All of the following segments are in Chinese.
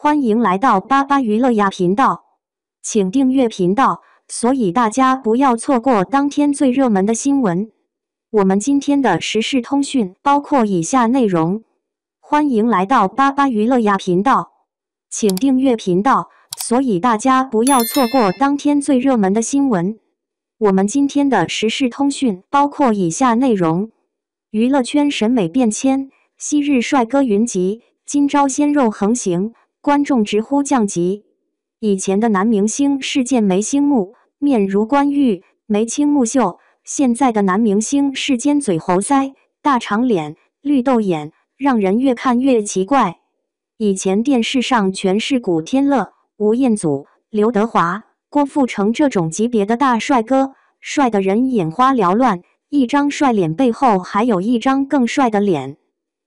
欢迎来到巴巴娱乐呀频道，请订阅频道，所以大家不要错过当天最热门的新闻。我们今天的时事通讯包括以下内容：欢迎来到巴巴娱乐呀频道，请订阅频道，所以大家不要错过当天最热门的新闻。我们今天的时事通讯包括以下内容：娱乐圈审美变迁，昔日帅哥云集，今朝鲜肉横行，观众直呼降级。以前的男明星是见眉星目，面如冠玉，眉清目秀；现在的男明星是尖嘴猴腮，大长脸，绿豆眼，让人越看越奇怪。以前电视上全是古天乐、吴彦祖、刘德华、郭富城这种级别的大帅哥，帅的人眼花缭乱，一张帅脸背后还有一张更帅的脸。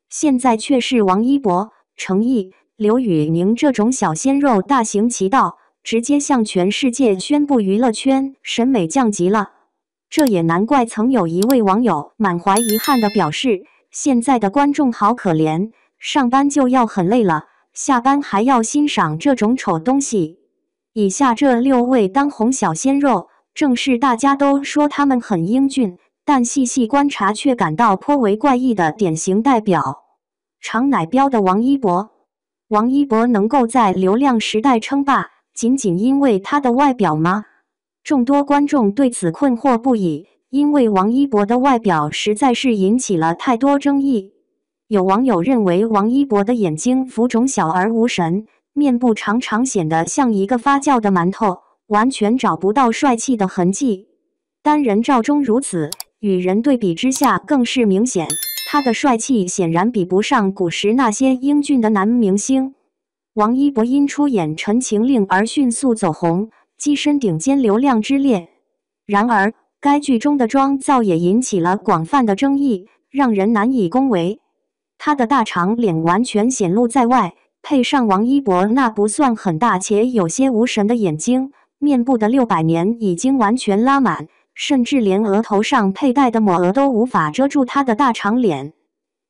现在却是王一博、程毅、刘宇宁这种小鲜肉大行其道，直接向全世界宣布娱乐圈审美降级了。这也难怪曾有一位网友满怀遗憾地表示，现在的观众好可怜，上班就要很累了，下班还要欣赏这种丑东西。以下这6位当红小鲜肉，正是大家都说他们很英俊，但细细观察却感到颇为怪异的典型代表。长奶膘的王一博。王一博能够在流量时代称霸，仅仅因为他的外表吗？众多观众对此困惑不已，因为王一博的外表实在是引起了太多争议。有网友认为王一博的眼睛浮肿小而无神，面部常常显得像一个发酵的馒头，完全找不到帅气的痕迹。单人照中如此，与人对比之下更是明显。他的帅气显然比不上古时那些英俊的男明星。王一博因出演《陈情令》而迅速走红，跻身顶尖流量之列。然而，该剧中的妆造也引起了广泛的争议，让人难以恭维。他的大长脸完全显露在外，配上王一博那不算很大且有些无神的眼睛，面部的600年已经完全拉满。甚至连额头上佩戴的抹额都无法遮住他的大长脸。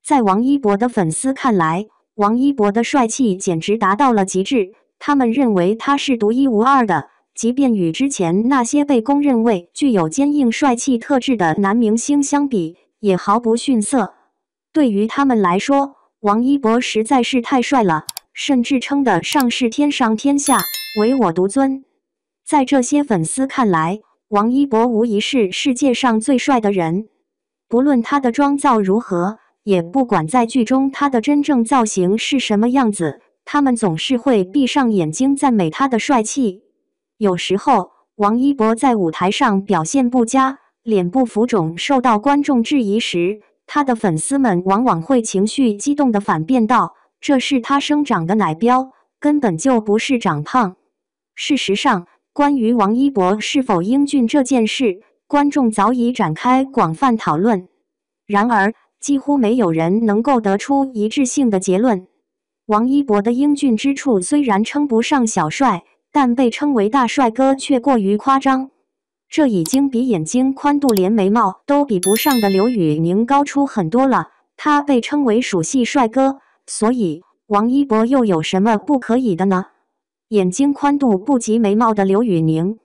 在王一博的粉丝看来，王一博的帅气简直达到了极致，他们认为他是独一无二的，即便与之前那些被公认为具有坚硬帅气特质的男明星相比，也毫不逊色。对于他们来说，王一博实在是太帅了，甚至称得上是天上天下，唯我独尊。在这些粉丝看来，王一博无疑是世界上最帅的人，不论他的妆造如何，也不管在剧中他的真正造型是什么样子，他们总是会闭上眼睛赞美他的帅气。有时候，王一博在舞台上表现不佳，脸部浮肿受到观众质疑时，他的粉丝们往往会情绪激动地反辩道：“这是他生长的奶膘，根本就不是长胖。”事实上，关于王一博是否英俊这件事，观众早已展开广泛讨论。然而，几乎没有人能够得出一致性的结论。王一博的英俊之处虽然称不上小帅，但被称为大帅哥却过于夸张。这已经比眼睛宽度连眉毛都比不上的刘宇宁高出很多了。他被称为属系帅哥，所以王一博又有什么不可以的呢？眼睛宽度不及眉毛的刘宇宁，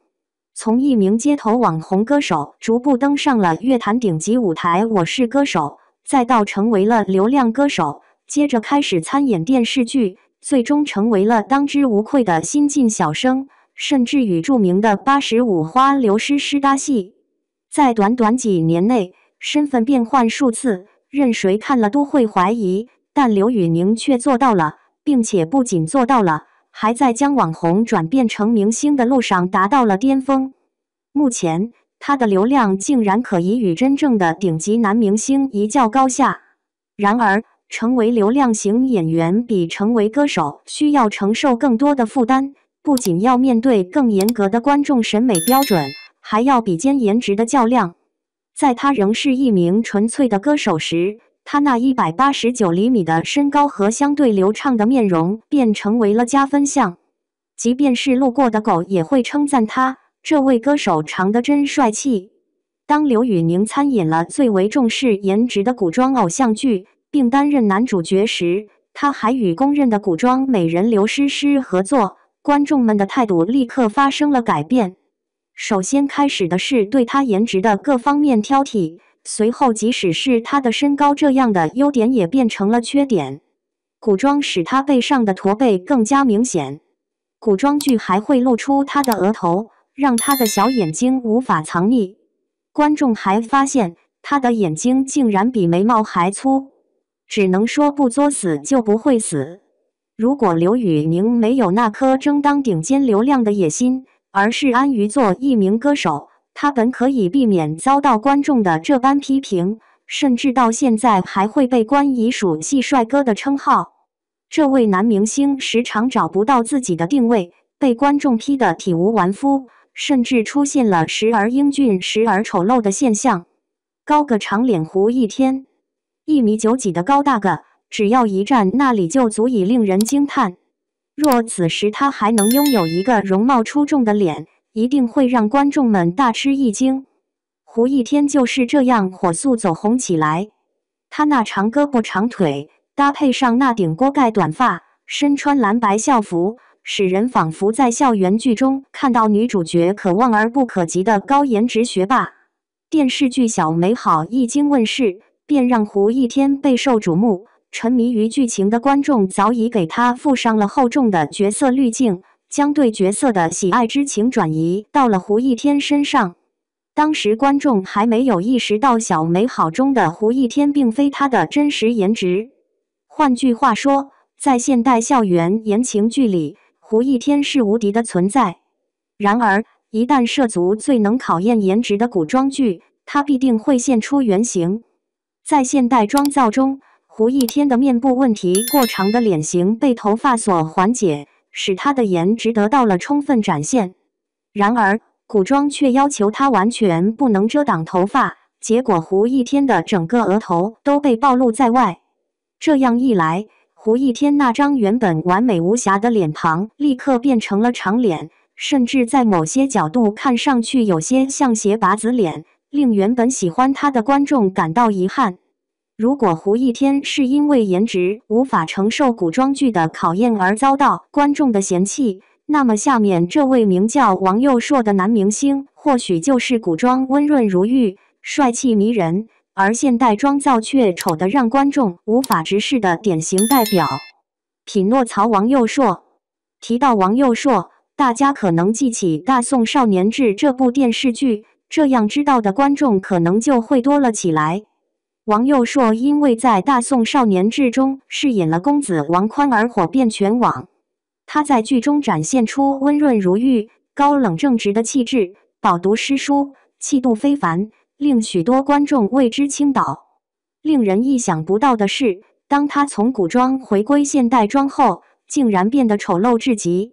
从一名街头网红歌手逐步登上了乐坛顶级舞台《我是歌手》，再到成为了流量歌手，接着开始参演电视剧，最终成为了当之无愧的新晋小生，甚至与著名的85花刘诗诗搭戏。在短短几年内，身份变换数次，任谁看了都会怀疑，但刘宇宁却做到了，并且不仅做到了，还在将网红转变成明星的路上达到了巅峰。目前，他的流量竟然可以与真正的顶级男明星一较高下。然而，成为流量型演员比成为歌手需要承受更多的负担，不仅要面对更严格的观众审美标准，还要比肩颜值的较量。在他仍是一名纯粹的歌手时，他那189厘米的身高和相对流畅的面容便成为了加分项。即便是路过的狗也会称赞他，这位歌手长得真帅气。当刘宇宁参演了最为重视颜值的古装偶像剧，并担任男主角时，他还与公认的古装美人刘诗诗合作，观众们的态度立刻发生了改变。首先开始的是对她颜值的各方面挑剔，随后即使是她的身高这样的优点也变成了缺点。古装使她背上的驼背更加明显，古装剧还会露出她的额头，让她的小眼睛无法藏匿。观众还发现她的眼睛竟然比眉毛还粗，只能说不作死就不会死。如果刘宇宁没有那颗争当顶尖流量的野心，而是安于做一名歌手，他本可以避免遭到观众的这般批评，甚至到现在还会被冠以属系帅哥的称号。这位男明星时常找不到自己的定位，被观众批得体无完肤，甚至出现了时而英俊时而丑陋的现象。高个长脸胡一天，1.9米几的高大个，只要一站那里就足以令人惊叹。若此时他还能拥有一个容貌出众的脸，一定会让观众们大吃一惊。胡一天就是这样火速走红起来。他那长胳膊长腿，搭配上那顶锅盖短发，身穿蓝白校服，使人仿佛在校园剧中看到女主角可望而不可及的高颜值学霸。电视剧《小美好》一经问世，便让胡一天备受瞩目。沉迷于剧情的观众早已给他附上了厚重的角色滤镜，将对角色的喜爱之情转移到了胡一天身上。当时观众还没有意识到《小美好》中的胡一天并非他的真实颜值。换句话说，在现代校园言情剧里，胡一天是无敌的存在。然而，一旦涉足最能考验颜值的古装剧，他必定会现出原形。在现代妆造中，胡一天的面部问题过长的脸型被头发所缓解，使他的颜值得到了充分展现。然而，古装却要求他完全不能遮挡头发，结果胡一天的整个额头都被暴露在外。这样一来，胡一天那张原本完美无瑕的脸庞立刻变成了长脸，甚至在某些角度看上去有些像斜拔子脸，令原本喜欢他的观众感到遗憾。如果胡一天是因为颜值无法承受古装剧的考验而遭到观众的嫌弃，那么下面这位名叫王佑硕的男明星，或许就是古装温润如玉、帅气迷人，而现代妆造却丑得让观众无法直视的典型代表。匹诺曹王佑硕。提到王佑硕，大家可能记起《大宋少年志》这部电视剧，这样知道的观众可能就会多了起来。王佑硕因为在《大宋少年志》中饰演了公子王宽而火遍全网。他在剧中展现出温润如玉、高冷正直的气质，饱读诗书，气度非凡，令许多观众为之倾倒。令人意想不到的是，当他从古装回归现代装后，竟然变得丑陋至极。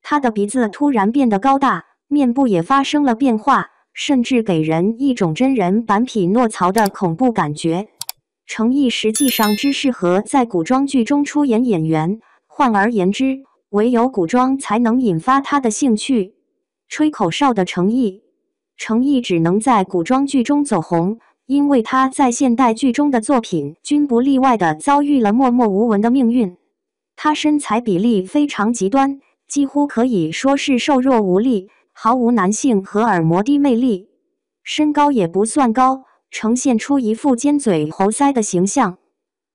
他的鼻子突然变得高大，面部也发生了变化，甚至给人一种真人版匹诺曹的恐怖感觉。程毅实际上只适合在古装剧中出演演员，换而言之，唯有古装才能引发他的兴趣。吹口哨的程毅只能在古装剧中走红，因为他在现代剧中的作品均不例外地遭遇了默默无闻的命运。他身材比例非常极端，几乎可以说是瘦弱无力，毫无男性荷尔摩的魅力，身高也不算高，呈现出一副尖嘴猴腮的形象。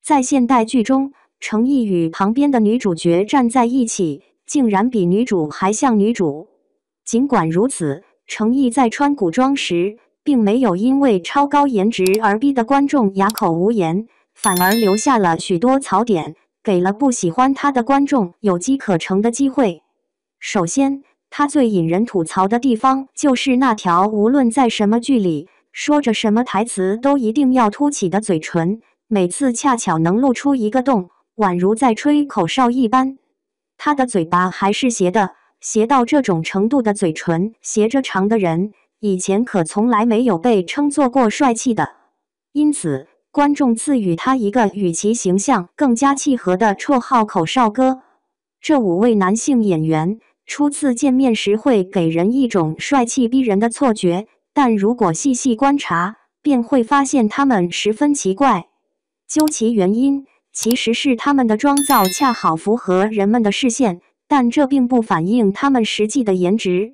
在现代剧中，程毅与旁边的女主角站在一起，竟然比女主还像女主。尽管如此，程毅在穿古装时，并没有因为超高颜值而逼得观众哑口无言，反而留下了许多槽点，给了不喜欢他的观众有机可乘的机会。首先，他最引人吐槽的地方就是那条无论在什么剧里说着什么台词都一定要凸起的嘴唇，每次恰巧能露出一个洞，宛如在吹口哨一般。他的嘴巴还是斜的，斜到这种程度的嘴唇斜着长的人，以前可从来没有被称作过帅气的。因此，观众赐予他一个与其形象更加契合的绰号“口哨哥”。这5位男性演员初次见面时会给人一种帅气逼人的错觉，但如果细细观察，便会发现他们十分奇怪。究其原因，其实是他们的妆造恰好符合人们的视线，但这并不反映他们实际的颜值。